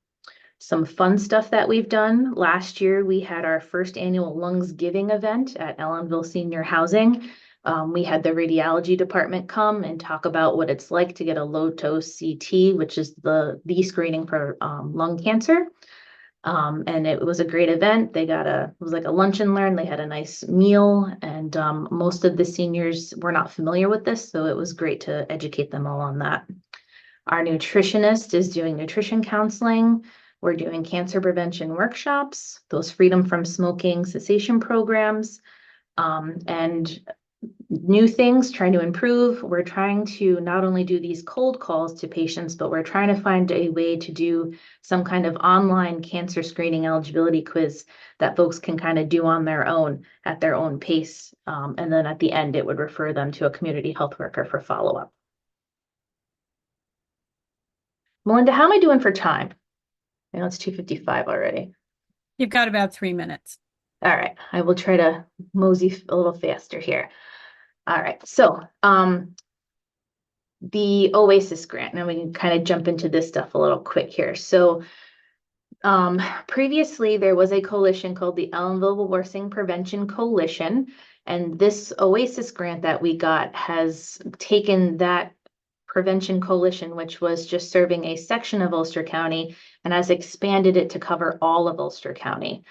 Some fun stuff that we've done. Last year, we had our first annual Lungs Giving event at Ellenville Senior Housing. We had the radiology department come and talk about what it's like to get a low-dose CT, which is the screening for lung cancer. And it was a great event. It was like a lunch and learn. They had a nice meal and most of the seniors were not familiar with this. So it was great to educate them all on that. Our nutritionist is doing nutrition counseling. We're doing cancer prevention workshops, those freedom from smoking cessation programs, and new things, trying to improve. We're trying to not only do these cold calls to patients, but we're trying to find a way to do some kind of online cancer screening eligibility quiz that folks can kind of do on their own at their own pace. And then at the end, it would refer them to a community health worker for follow-up. Melinda, how am I doing for time? I know it's 2:55 already. You've got about 3 minutes. All right, I will try to mosey a little faster here. All right, so the OASIS grant, now we can kind of jump into this stuff a little quick here. So previously there was a coalition called the Ellenville Worsening Prevention Coalition, and this OASIS grant that we got has taken that prevention coalition, which was just serving a section of Ulster County, and has expanded it to cover all of Ulster County.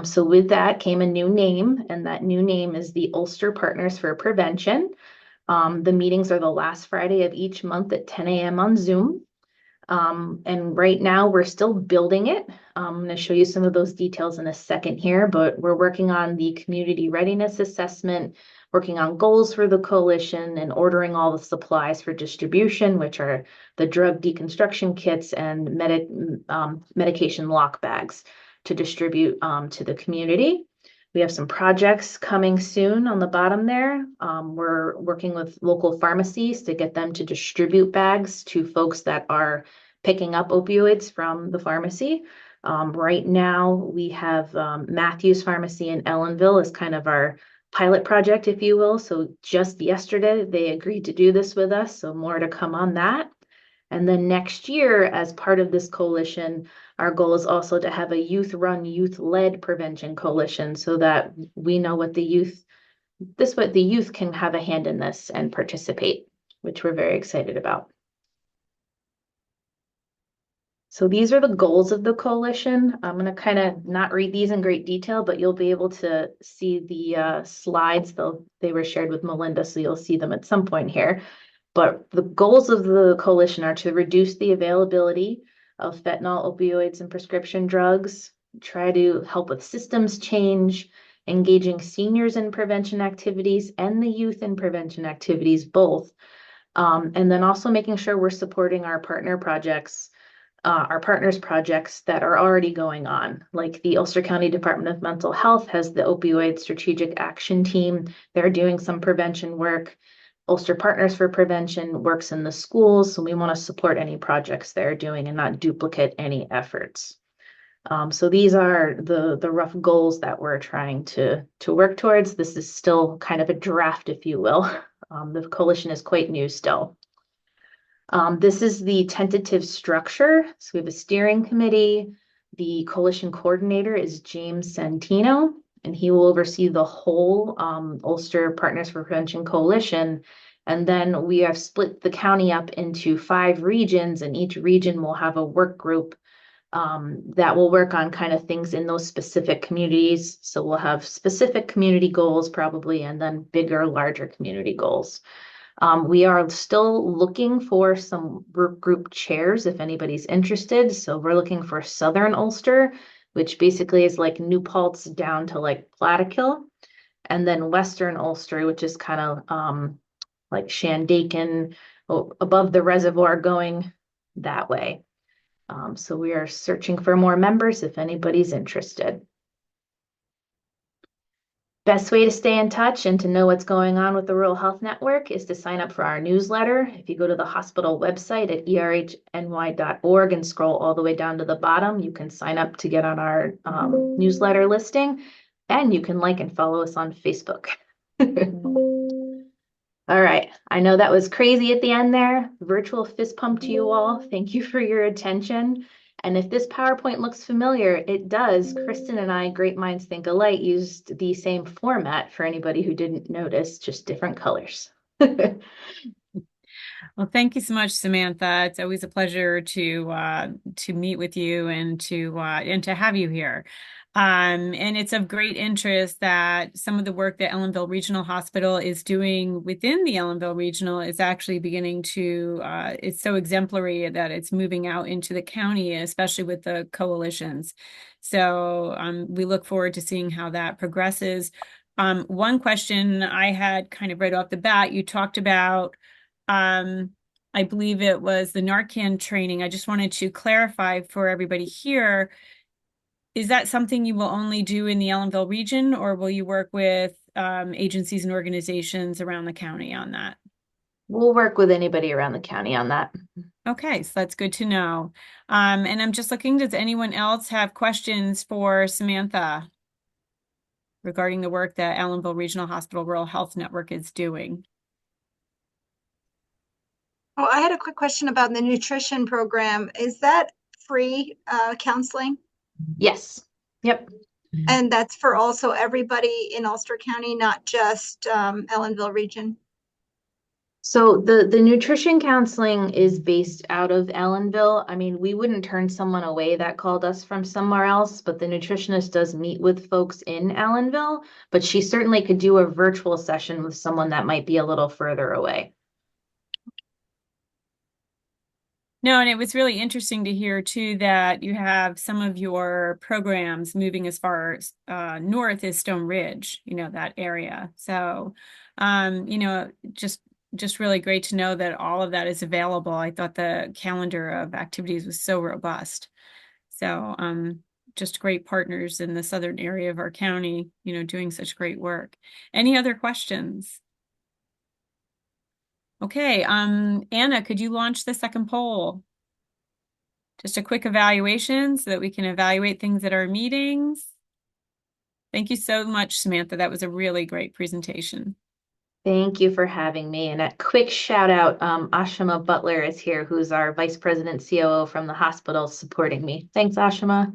So with that came a new name, and that new name is the Ulster Partners for Prevention. The meetings are the last Friday of each month at 10 a.m. on Zoom. And right now we're still building it. I'm going to show you some of those details in a second here, but we're working on the community readiness assessment, working on goals for the coalition, and ordering all the supplies for distribution, which are the drug deconstruction kits and medication lock bags to distribute to the community. We have some projects coming soon on the bottom there. We're working with local pharmacies to get them to distribute bags to folks that are picking up opioids from the pharmacy. Right now, we have Matthews Pharmacy in Ellenville is kind of our pilot project, if you will. So just yesterday, they agreed to do this with us. So more to come on that. And then next year, as part of this coalition, our goal is also to have a youth-run, youth-led prevention coalition so that we know what the youth, this way the youth can have a hand in this and participate, which we're very excited about. So these are the goals of the coalition. I'm going to kind of not read these in great detail, but you'll be able to see the slides. They were shared with Melinda, so you'll see them at some point here. But the goals of the coalition are to reduce the availability of fentanyl, opioids, and prescription drugs, try to help with systems change, engaging seniors in prevention activities and the youth in prevention activities, both. And then also making sure we're supporting our partner projects, our partners projects that are already going on, like the Ulster County Department of Mental Health has the Opioid Strategic Action Team. They're doing some prevention work. Ulster Partners for Prevention works in the schools, so we want to support any projects they're doing and not duplicate any efforts. So these are the rough goals that we're trying to work towards. This is still kind of a draft, if you will. The coalition is quite new still. This is the tentative structure. So we have a steering committee. The coalition coordinator is James Santino, and he will oversee the whole Ulster Partners for Prevention Coalition. And then we have split the county up into 5 regions, and each region will have a work group that will work on kind of things in those specific communities. So we'll have specific community goals probably, and then bigger, larger community goals. We are still looking for some work group chairs if anybody's interested. So we're looking for Southern Ulster, which basically is like New Paltz down to like Plattekill, and then Western Ulster, which is kind of like Shandaken, above the reservoir going that way. So we are searching for more members if anybody's interested. Best way to stay in touch and to know what's going on with the Rural Health Network is to sign up for our newsletter. If you go to the hospital website at erhny.org and scroll all the way down to the bottom, you can sign up to get on our newsletter listing, and you can like and follow us on Facebook. All right, I know that was crazy at the end there. Virtual fist pump to you all. Thank you for your attention. And if this PowerPoint looks familiar, it does. Kristen and I, Great Minds Think Alike, used the same format for anybody who didn't notice, just different colors. Well, thank you so much, Samantha. It's always a pleasure to meet with you and to have you here. And it's of great interest that some of the work that Ellenville Regional Hospital is doing within the Ellenville Regional is actually beginning to, it's so exemplary that it's moving out into the county, especially with the coalitions. So we look forward to seeing how that progresses. One question I had kind of right off the bat, you talked about, I believe it was the Narcan training. I just wanted to clarify for everybody here. Is that something you will only do in the Ellenville region, or will you work with agencies and organizations around the county on that? We'll work with anybody around the county on that. Okay, so that's good to know. And I'm just looking, does anyone else have questions for Samantha regarding the work that Ellenville Regional Hospital Rural Health Network is doing? Oh, I had a quick question about the nutrition program. Is that free counseling? Yes. Yep. And that's for also everybody in Ulster County, not just Ellenville region? So the nutrition counseling is based out of Ellenville. I mean, we wouldn't turn someone away that called us from somewhere else, but the nutritionist does meet with folks in Ellenville, but she certainly could do a virtual session with someone that might be a little further away. No, and it was really interesting to hear too that you have some of your programs moving as far as north as Stone Ridge, that area. So, just really great to know that all of that is available. I thought the calendar of activities was so robust. So, just great partners in the southern area of our county, doing such great work. Any other questions? Okay, Anna, could you launch the second poll? Just a quick evaluation so that we can evaluate things at our meetings. Thank you so much, Samantha. That was a really great presentation. Thank you for having me. And a quick shout out, Ashima Butler is here, who's our Vice President COO from the hospital supporting me. Thanks, Ashima.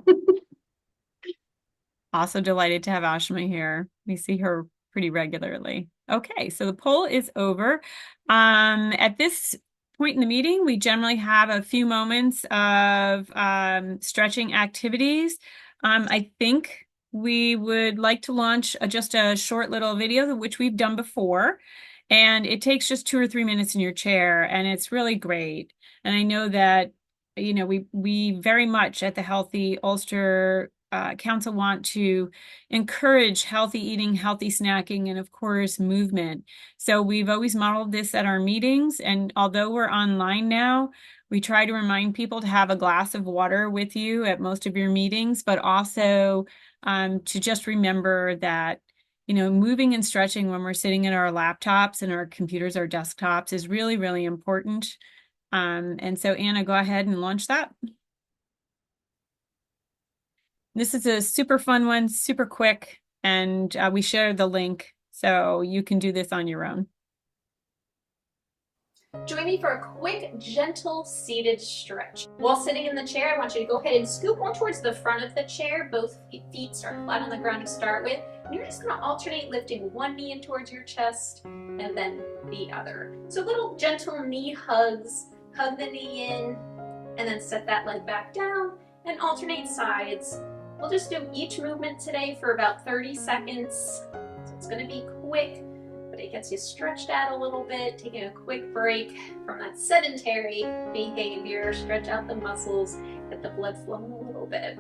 Also delighted to have Ashima here. We see her pretty regularly. Okay, so the poll is over. At this point in the meeting, we generally have a few moments of stretching activities. I think we would like to launch just a short little video, which we've done before. And it takes just 2 or 3 minutes in your chair, and it's really great. And I know that, we very much at the Healthy Ulster Council want to encourage healthy eating, healthy snacking, and of course, movement. So we've always modeled this at our meetings. And although we're online now, we try to remind people to have a glass of water with you at most of your meetings, but also to just remember that, moving and stretching when we're sitting at our laptops and our computers, our desktops is really, really important. And so Anna, go ahead and launch that. This is a super fun one, super quick, and we share the link so you can do this on your own. Join me for a quick, gentle, seated stretch. While sitting in the chair, I want you to go ahead and scoot more towards the front of the chair. Both feet start flat on the ground to start with. And you're just going to alternate lifting one knee in towards your chest and then the other. So little gentle knee hugs. Hug the knee in and then set that leg back down and alternate sides. We'll just do each movement today for about 30 seconds. So it's going to be quick, but it gets you stretched out a little bit, taking a quick break from that sedentary behavior, stretch out the muscles, get the blood flowing a little bit.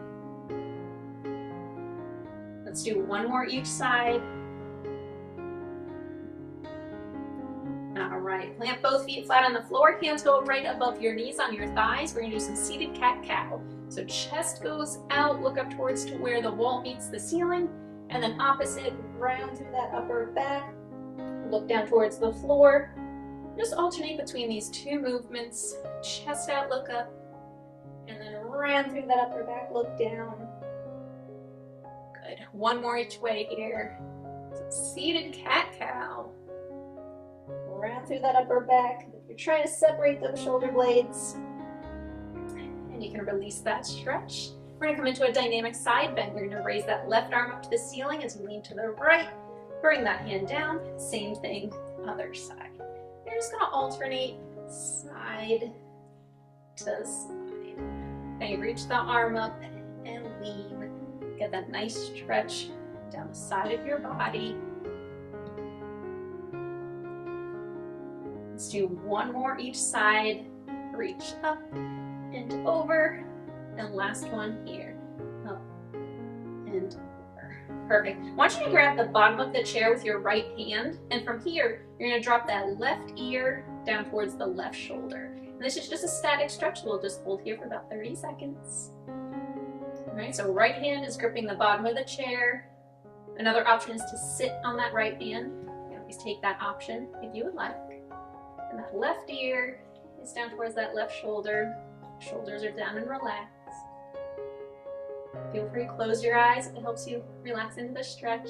Let's do one more each side. All right, plant both feet flat on the floor, hands go right above your knees on your thighs. We're gonna do some seated cat-cow. So chest goes out, look up towards to where the wall meets the ceiling, and then opposite, round through that upper back, look down towards the floor. Just alternate between these two movements, chest out, look up, and then round through that upper back, look down. Good, one more each way here. So seated cat-cow. Round through that upper back. If you're trying to separate those shoulder blades, and you can release that stretch. We're going to come into a dynamic side bend. You're going to raise that left arm up to the ceiling as you lean to the right. Bring that hand down. Same thing, other side. You're just going to alternate side to side. Now you reach the arm up and lean. Get that nice stretch down the side of your body. Let's do one more each side. Reach up and over. And last one here. Up and over. Perfect. I want you to grab the bottom of the chair with your right hand. And from here, you're going to drop that left ear down towards the left shoulder. And this is just a static stretch. We'll just hold here for about 30 seconds. All right, so right hand is gripping the bottom of the chair. Another option is to sit on that right hand. You can always take that option if you would like. And that left ear is down towards that left shoulder. Shoulders are down and relaxed. Feel free to close your eyes if it helps you relax into the stretch.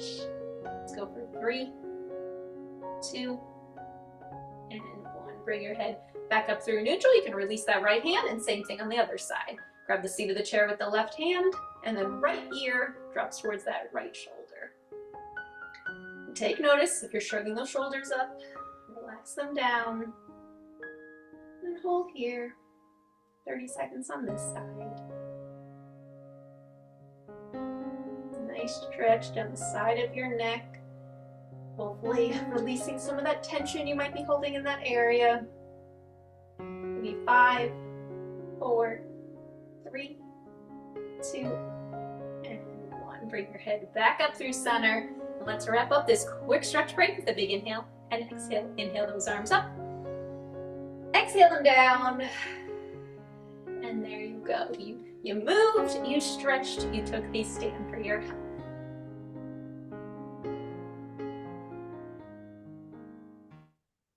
Let's go for 3, 2, and 1. Bring your head back up through neutral. You can release that right hand, and same thing on the other side. Grab the seat of the chair with the left hand, and then right ear drops towards that right shoulder. And take notice if you're shrugging those shoulders up. Relax them down, and hold here, 30 seconds on this side. Nice stretch down the side of your neck, hopefully releasing some of that tension you might be holding in that area. Maybe 5, 4, 3, 2, and 1. Bring your head back up through center. And let's wrap up this quick stretch break with a big inhale and exhale. Inhale those arms up. Exhale them down. And there you go. You moved, you stretched, you took a stand for your health.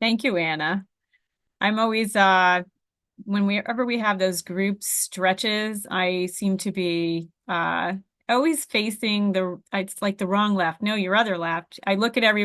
Thank you, Anna. I'm always, whenever we have those group stretches, I seem to be always facing it's like the wrong left. No, your other left. I look at everybody